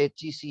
HEC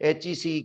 HEC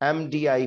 MDI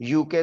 UK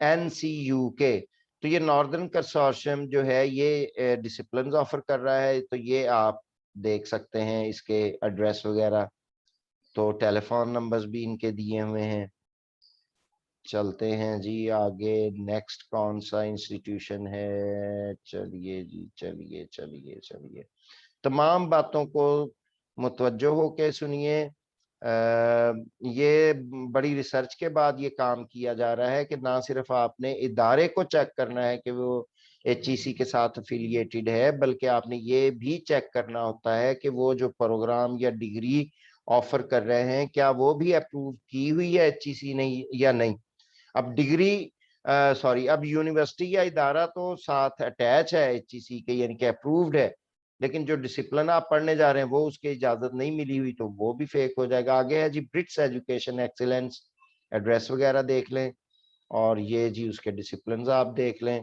NCUK, تو یہ northern consortium جو ہے یہ ڈسپلنز آفر کر رہا ہے. تو یہ آپ دیکھ سکتے ہیں اس کے ایڈریس وغیرہ, تو ٹیلی فون نمبرز بھی ان کے دیے ہوئے ہیں. چلتے ہیں جی آگے, نیکسٹ کون سا انسٹیٹیوشن ہے؟ چلیے جی چلیے چلیے چلیے, تمام باتوں کو متوجہ ہو کے سنیے. یہ بڑی ریسرچ کے بعد یہ کام کیا جا رہا ہے کہ نہ صرف آپ نے ادارے کو چیک کرنا ہے کہ وہ ایچ ای سی کے ساتھ افیلیٹڈ ہے, بلکہ آپ نے یہ بھی چیک کرنا ہوتا ہے کہ وہ جو پروگرام یا ڈگری آفر کر رہے ہیں کیا وہ بھی اپروو کی ہوئی ہے ایچ ای سی نہیں یا نہیں. اب ڈگری اب یونیورسٹی یا ادارہ تو ساتھ اٹیچ ہے ایچ ای سی کے, یعنی کہ اپرووڈ ہے, لیکن جو ڈسپلن آپ پڑھنے جا رہے ہیں وہ اس کی اجازت نہیں ملی ہوئی تو وہ بھی فیک ہو جائے گا. آگے ہے جی برٹس ایجوکیشن ایکسیلنس, ایڈریس وغیرہ دیکھ لیں, اور یہ جی اس کے ڈسپلنز آپ دیکھ لیں.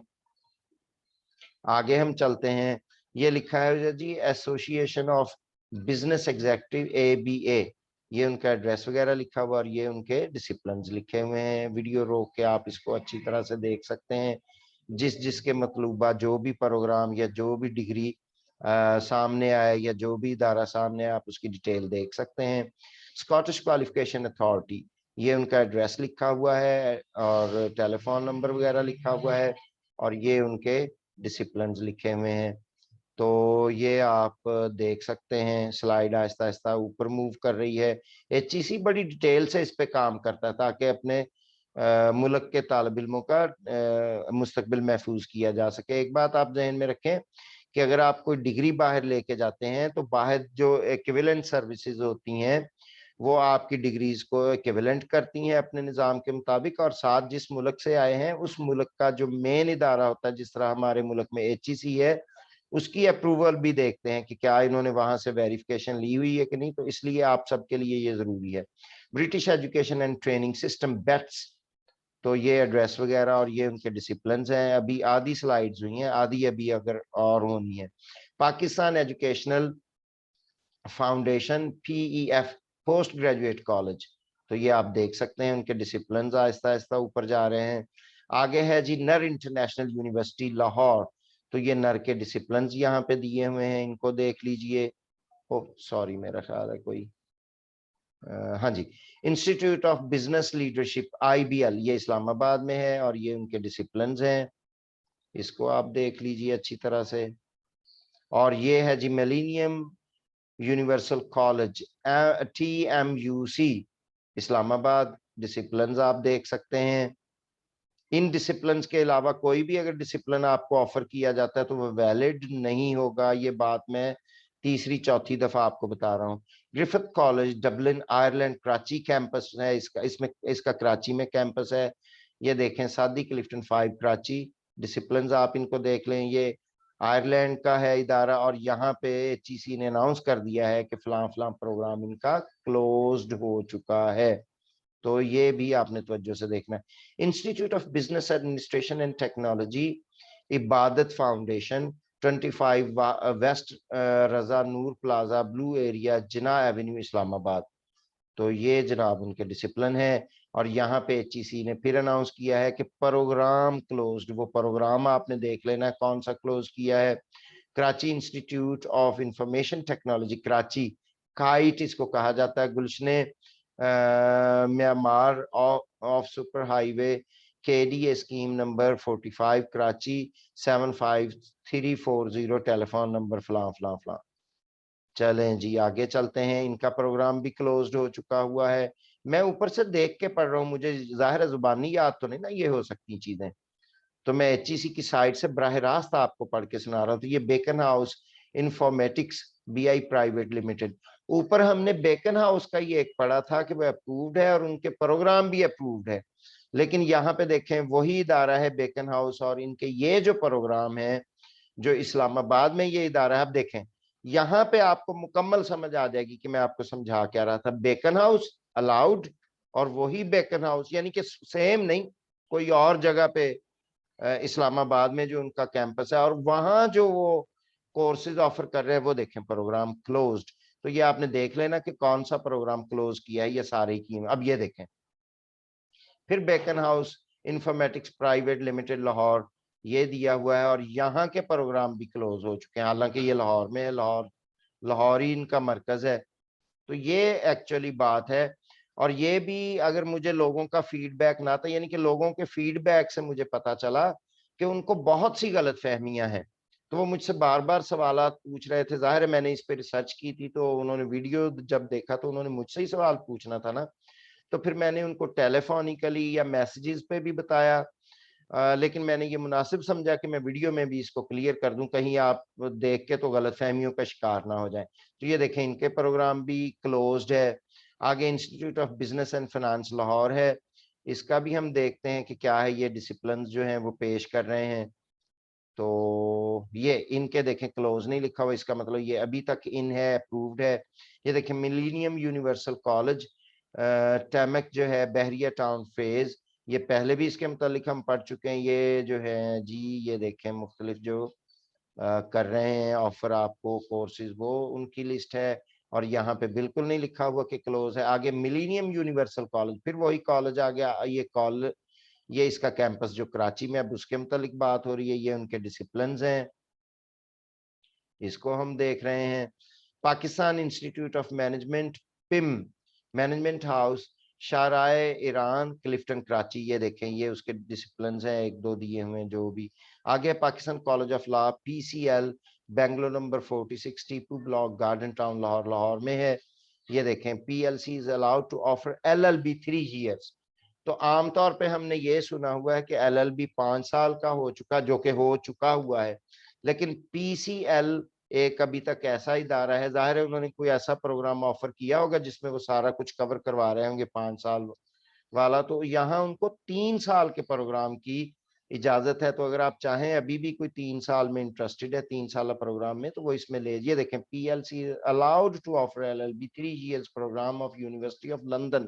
آگے ہم چلتے ہیں, یہ لکھا ہے جی association of business executive ABA, یہ ان کا ایڈریس وغیرہ لکھا ہوا اور یہ ان کے ڈسپلنز لکھے ہوئے ہیں. ویڈیو روک کے آپ اس کو اچھی طرح سے دیکھ سکتے ہیں, جس کے مطلوبہ جو بھی پروگرام یا جو بھی ڈگری سامنے آئے یا جو بھی ادارہ سامنے آئے آپ اس کی ڈیٹیل دیکھ سکتے ہیں. اسکاٹش کوالیفیکیشن اتھارٹی, یہ ان کا ایڈریس لکھا ہوا ہے اور ٹیلی فون نمبر وغیرہ لکھا ہوا ہے, اور یہ ان کے ڈسپلنز لکھے ہوئے ہیں. تو یہ آپ دیکھ سکتے ہیں, سلائیڈ آہستہ آہستہ اوپر موو کر رہی ہے. ایچ ای سی بڑی ڈیٹیل سے اس پہ کام کرتا ہے تاکہ اپنے ملک کے طالب علموں کا مستقبل محفوظ کیا جا سکے. ایک بات آپ ذہن میں رکھیں کہ اگر آپ کوئی ڈگری باہر لے کے جاتے ہیں تو باہر جو ایکویلنٹ سروسز ہوتی ہیں وہ آپ کی ڈگریز کو ایکویلنٹ کرتی ہیں اپنے نظام کے مطابق, اور ساتھ جس ملک سے آئے ہیں اس ملک کا جو مین ادارہ ہوتا ہے, جس طرح ہمارے ملک میں ایچ ای سی ہے, اس کی اپروول بھی دیکھتے ہیں کہ کیا انہوں نے وہاں سے ویریفیکیشن لی ہوئی ہے کہ نہیں. تو اس لیے آپ سب کے لیے یہ ضروری ہے. British education and training system بیٹس, تو یہ ایڈریس وغیرہ اور یہ ان کے ڈسپلنز ہیں. ابھی آدھی سلائیڈز ہوئی ہیں, آدھی ابھی اگر اور ہونی ہے. Pakistan educational foundation PEF post graduate college, تو یہ آپ دیکھ سکتے ہیں ان کے ڈسپلنز آہستہ آہستہ اوپر جا رہے ہیں. آگے ہے جی نر انٹرنیشنل یونیورسٹی لاہور, تو یہ نر کے ڈسپلنز یہاں پہ دیے ہوئے ہیں, ان کو دیکھ لیجئے. سوری میرا خیال ہے کوئی ہاں جی, institute of business leadership IBL, یہ اسلام آباد میں ہے اور یہ ان کے ڈسپلنز ہیں, اس کو آپ دیکھ لیجئے اچھی طرح سے. اور یہ ہے جی ملینیم یونیورسل کالج TMUC اسلام آباد, ڈسپلنز آپ دیکھ سکتے ہیں. ان ڈسپلنز کے علاوہ کوئی بھی اگر ڈسپلن آپ کو آفر کیا جاتا ہے تو وہ ویلڈ نہیں ہوگا, یہ بات میں تیسری چوتھی دفعہ آپ کو بتا رہا ہوں. Griffith college Dublin Ireland Karachi campus ہے, اس کا کراچی میں کیمپس ہے. یہ دیکھیں سادی کلفٹن 5 کراچی, ڈسپلنز آپ ان کو دیکھ لیں, یہ آئرلینڈ کا ہے ادارہ, اور یہاں پہ ایچ ای سی نے اناؤنس کر دیا ہے کہ فلاں فلاں پروگرام ان کا کلوزڈ ہو چکا ہے. تو یہ بھی آپ نے توجہ سے دیکھنا ہے. Institute of business administration and technology عبادت فاؤنڈیشن 25 ویسٹ رضا نور پلازا بلو ایریا جنا ایونیو اسلام آباد, تو یہ جناب ان کے ڈسپلن ہے. اور یہاں پہ ایچ ای سی نے پھر اناؤنس کیا ہے کہ پروگرام کلوزڈ, وہ پروگرام آپ نے دیکھ لینا ہے کون سا کلوز کیا ہے. Karachi institute of information technology Karachi, KIET اس کو کہا جاتا ہے, Gulshane Maymar off super highway KDA scheme number 45 Karachi 75340 telephone number فلاں فلاں فلاں. چلیں جی آگے چلتے ہیں, ان کا پروگرام بھی کلوزڈ ہو چکا ہوا ہے. میں اوپر سے دیکھ کے پڑھ رہا ہوں, مجھے ظاہر ہے زبانی یاد تو نہیں نا یہ ہو سکتی چیزیں, تو میں ایچ ای سی کی سائٹ سے براہ راست آپ کو پڑھ کے سنا رہا ہوں. تو یہ Beaconhouse informatics BI private limited, اوپر ہم نے بیکن ہاؤس کا یہ ایک پڑھا تھا کہ وہ اپرووڈ ہے اور ان کے پروگرام بھی اپرووڈ ہے, لیکن یہاں پہ دیکھیں وہی ادارہ ہے بیکن ہاؤس, اور ان کے یہ جو پروگرام ہے جو اسلام آباد میں یہ ادارہ ہے. اب دیکھیں یہاں پہ آپ کو مکمل سمجھ آ جائے گی کہ میں آپ کو سمجھا کیا رہا تھا. بیکن ہاؤس الاؤڈ اور وہی بیکن ہاؤس, یعنی کہ سیم نہیں, کوئی اور جگہ پہ اسلام آباد میں جو ان کا کیمپس ہے, اور وہاں جو وہ کورسز آفر کر رہے ہیں وہ دیکھیں پروگرام کلوزڈ. تو یہ آپ نے دیکھ لینا کہ کون سا پروگرام کلوز کیا ہے, یہ سارے کی. اب یہ دیکھیں پھر Beaconhouse informatics private limited Lahore, یہ دیا ہوا ہے، اور یہاں کے پروگرام بھی کلوز ہو چکے ہیں، حالانکہ یہ لاہور میں ہے، لاہور ہی ان کا مرکز ہے. تو یہ ایکچولی بات ہے. اور یہ بھی اگر مجھے لوگوں کا فیڈ بیک نہ تھا، یعنی کہ لوگوں کے فیڈ بیک سے مجھے پتا چلا کہ ان کو بہت سی غلط فہمیاں ہیں. تو وہ مجھ سے بار بار سوالات پوچھ رہے تھے. ظاہر ہے میں نے اس پہ ریسرچ کی تھی، تو انہوں نے ویڈیو جب دیکھا تو انہوں نے مجھ سے ہی سوال پوچھنا تھا نا. تو پھر میں نے ان کو ٹیلی فونیکلی یا میسیجز پہ بھی بتایا، لیکن میں نے یہ مناسب سمجھا کہ میں ویڈیو میں بھی اس کو کلیئر کر دوں، کہیں آپ دیکھ کے تو غلط فہمیوں کا شکار نہ ہو جائیں. تو یہ دیکھیں ان کے پروگرام بھی کلوزڈ ہے. آگے institute of business and finance Lahore ہے، اس کا بھی ہم دیکھتے ہیں کہ کیا ہے، یہ ڈسپلنز جو ہیں وہ پیش کر رہے ہیں. تو یہ ان کے دیکھیں کلوز نہیں لکھا ہوا، اس کا مطلب یہ ابھی تک ان ہے، اپرووڈ ہے. یہ دیکھیں ملینیم یونیورسل کالج ٹیمک جو ہے بحریہ ٹاؤن فیز، یہ پہلے بھی اس کے متعلق ہم پڑھ چکے ہیں. یہ جو ہے جی یہ دیکھیں مختلف جو کر رہے ہیں آفر آپ کو کورسز، وہ ان کی لسٹ ہے. اور یہاں پہ بالکل نہیں لکھا ہوا کہ کلوز ہے. آگے ملینیم یونیورسل کالج، پھر وہی کالج آ گیا. یہ اس کا کیمپس جو کراچی میں، اب اس کے متعلق بات ہو رہی ہے. یہ ان کے ڈسپلنز ہیں، اس کو ہم دیکھ رہے ہیں. Pakistan institute of management PIM management house Shahrah Iran Clifton Karachi, یہ دیکھیں یہ اس کے ڈسپلنز ہیں، ایک دو دیے ہوئے جو بھی. آگے Pakistan college of law P C L bungalow number 46 Tipu block garden town Lahore میں ہے. یہ دیکھیں P L C is allowed to offer L L B 3 years. تو عام طور پہ ہم نے یہ سنا ہوا ہے کہ ایل ایل بی 5 سال کا ہو چکا، جو کہ ہو چکا ہوا ہے. لیکن پی سی ایل ایک ابھی تک ایسا ادارہ ہے، ظاہر ہے انہوں نے کوئی ایسا پروگرام آفر کیا ہوگا جس میں وہ سارا کچھ کور کروا رہے ہوں گے 5 سال والا. تو یہاں ان کو 3 سال کے پروگرام کی اجازت ہے. تو اگر آپ چاہیں ابھی بھی کوئی 3 سال میں انٹرسٹڈ ہے 3 سالہ پروگرام میں، تو وہ اس میں لے. یہ دیکھیں P L C allowed to offer L L B 3 years program of university of London.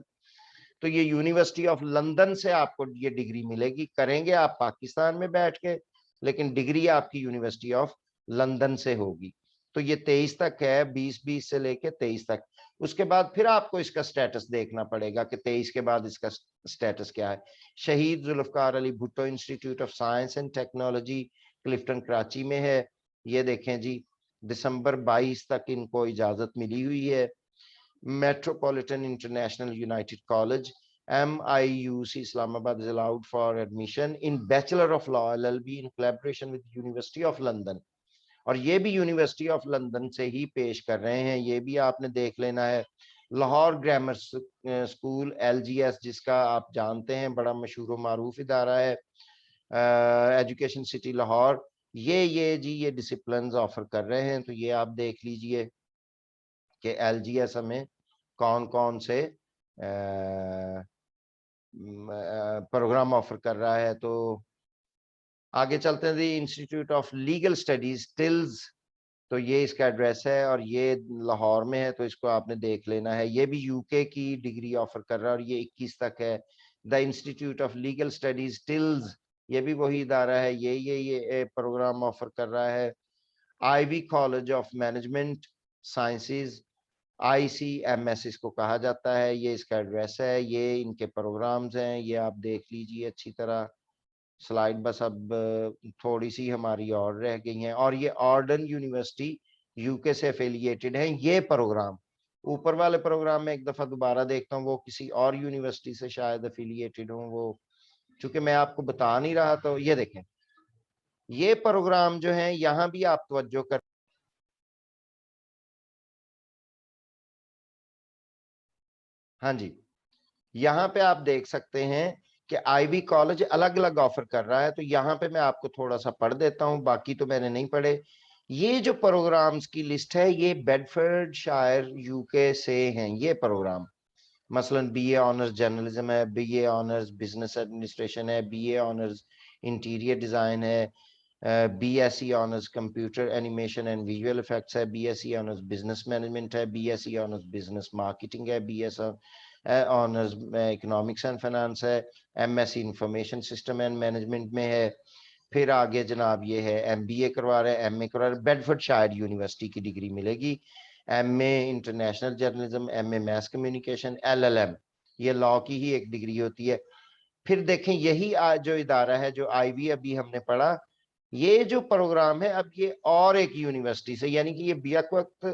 تو یہ یونیورسٹی آف لندن سے آپ کو یہ ڈگری ملے گی. کریں گے آپ پاکستان میں بیٹھ کے، لیکن ڈگری آپ کی یونیورسٹی آف لندن سے ہوگی. تو یہ 23 تک ہے، 2020 سے لے کے 23 تک. اس کے بعد پھر آپ کو اس کا سٹیٹس دیکھنا پڑے گا کہ 23 کے بعد اس کا سٹیٹس کیا ہے. Shaheed Zulfikar Ali Bhutto institute of science and technology Clifton Karachi میں ہے. یہ دیکھیں جی دسمبر 22 تک ان کو اجازت ملی ہوئی ہے. Metropolitan international United college MIUC اسلام آباد is allowed for admission in Bachelor of Law LLB in collaboration with University of London. اور یہ بھی یونیورسٹی آف لندن سے ہی پیش کر رہے ہیں. یہ بھی آپ نے دیکھ لینا ہے. لاہور گرامر اسکول LGS، جس کا آپ جانتے ہیں بڑا مشہور و معروف ادارہ ہے، ایجوکیشن سٹی لاہور. یہ جی یہ ڈسپلنز آفر کر رہے ہیں. تو یہ آپ دیکھ لیجئے کہ LGS ہمیں کون کون سے پروگرام آفر کر رہا ہے. تو آگے چلتے ہیں جی انسٹیٹیوٹ آف لیگل اسٹڈیز ٹلز. تو یہ اس کا ایڈریس ہے اور یہ لاہور میں ہے، تو اس کو آپ نے دیکھ لینا ہے. یہ بھی UK کی ڈگری آفر کر رہا ہے اور یہ 21 تک ہے. The institute of legal studies TILS, یہ بھی وہی ادارہ ہے، یہ پروگرام آفر کر رہا ہے. IB college of management sciences ICMS اس کو کہا جاتا ہے. یہ اس کا ایڈریس ہے، یہ ان کے پروگرامز ہیں، یہ آپ دیکھ لیجئے اچھی طرح. سلائیڈ بس اب تھوڑی سی ہماری اور رہ گئی ہیں. اور یہ آرڈن یونیورسٹی UK سے افیلیٹڈ ہیں. یہ پروگرام اوپر والے پروگرام میں ایک دفعہ دوبارہ دیکھتا ہوں وہ کسی اور یونیورسٹی سے شاید افیلیٹڈ ہوں، وہ چونکہ میں آپ کو بتا نہیں رہا. تو یہ دیکھیں یہ پروگرام جو ہیں یہاں بھی آپ توجہ کر. ہاں جی یہاں پہ آپ دیکھ سکتے ہیں کہ IB کالج الگ الگ آفر کر رہا ہے. تو یہاں پہ میں آپ کو تھوڑا سا پڑھ دیتا ہوں، باقی تو میں نے نہیں پڑھے. یہ جو پروگرامز کی لسٹ ہے یہ بیڈفورڈ شائر UK سے ہیں. یہ پروگرام مثلا BA آنرز جرنلزم ہے، BA آنرز بزنس ایڈمنسٹریشن ہے، BA آنرز انٹیریئر ڈیزائن ہے، BSc honours computer animation and visual effects ہے، BSc آنرز بزنس مینجمنٹ ہے، BSc آنرز بزنس مارکیٹنگ ہے، BS honours economics and finance ہے، MSc information system and management میں ہے. پھر آگے جناب یہ ہے MBA کروا رہے ہیں، MA کروا رہے ہیں. بیڈفورڈ شائر یونیورسٹی کی ڈگری ملے گی. MA international journalism, MA mass communication, LLM یہ لاء کی ہی ایک ڈگری ہوتی ہے. پھر دیکھیں یہی جو ادارہ ہے جو آئی وی ابھی ہم نے پڑھا، یہ جو پروگرام ہے اب یہ اور ایک یونیورسٹی سے، یعنی کہ یہ بیک وقت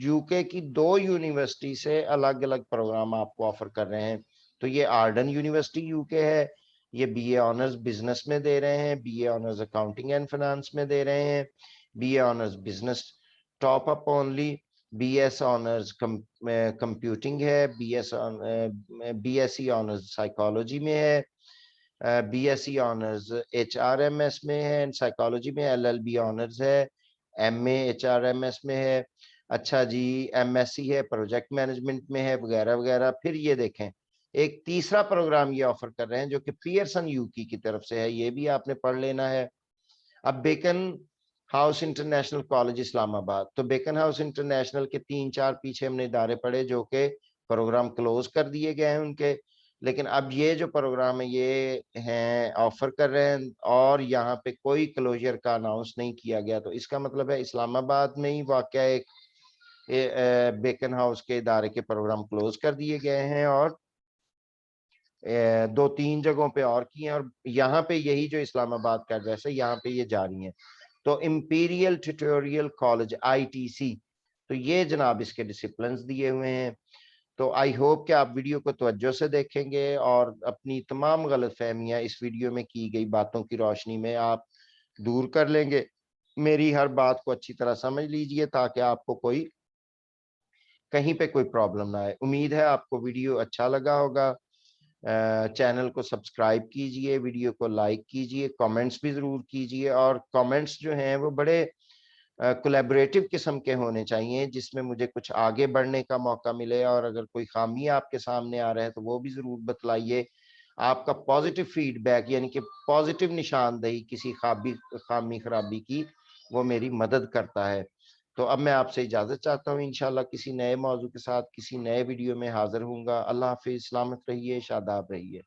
یو کے کی 2 یونیورسٹی سے الگ الگ پروگرام آپ کو آفر کر رہے ہیں. تو یہ آرڈن یونیورسٹی یو کے ہے، یہ بی اے آنرز بزنس میں دے رہے ہیں، B A honours accounting and finance میں دے رہے ہیں، B A honours business top up only, B S honours computing ہے، B S C honours psychology میں ہے، B S C honours H R M S میں ہے، سائیکالوجی میں ایل ایل بی آنرز ہے، M A H R M S میں ہے، اچھا جی ایم ایس سی ہے پروجیکٹ مینجمنٹ میں ہے، وغیرہ وغیرہ. پھر یہ دیکھیں ایک تیسرا پروگرام یہ آفر کر رہے ہیں جو کہ پیئرسن یو کی طرف سے ہے، یہ بھی آپ نے پڑھ لینا ہے. اب بیکن ہاؤس انٹرنیشنل کالج اسلام آباد، تو بیکن ہاؤس انٹرنیشنل کے 3-4 پیچھے ہم نے ادارے پڑھے جو کہ پروگرام کلوز کر دیے گئے ہیں ان کے، لیکن اب یہ جو پروگرام ہے یہ ہیں آفر کر رہے ہیں، اور یہاں پہ کوئی کلوجر کا اناؤنس نہیں کیا گیا. تو اس کا مطلب ہے اسلام آباد میں ہی واقع ایک بیکن ہاؤس کے ادارے کے پروگرام کلوز کر دیے گئے ہیں، اور 2-3 جگہوں پہ اور کی ہیں، اور یہاں پہ یہی جو اسلام آباد کا ایڈریس ہے یہاں پہ یہ جاری ہیں. تو imperial tutorial college I T C, تو یہ جناب اس کے ڈسپلنز دیے ہوئے ہیں. تو آئی ہوپ کہ آپ ویڈیو کو توجہ سے دیکھیں گے اور اپنی تمام غلط فہمیاں اس ویڈیو میں کی گئی باتوں کی روشنی میں آپ دور کر لیں گے. میری ہر بات کو اچھی طرح سمجھ لیجئے تاکہ آپ کو کہیں پہ کوئی پرابلم نہ آئے. امید ہے آپ کو ویڈیو اچھا لگا ہوگا. چینل کو سبسکرائب کیجئے، ویڈیو کو لائک کیجئے، کامنٹس بھی ضرور کیجئے، اور کامنٹس جو ہیں وہ بڑے کولیبریٹو قسم کے ہونے چاہیے جس میں مجھے کچھ آگے بڑھنے کا موقع ملے، اور اگر کوئی خامی آپ کے سامنے آ رہا ہے تو وہ بھی ضرور بتلائیے. آپ کا پازیٹیو فیڈ بیک یعنی کہ پازیٹیو نشاندہی کسی خامی خرابی کی وہ میری مدد کرتا ہے. تو اب میں آپ سے اجازت چاہتا ہوں، انشاءاللہ کسی نئے موضوع کے ساتھ کسی نئے ویڈیو میں حاضر ہوں گا. اللہ حافظ، سلامت رہیے، شاداب رہیے.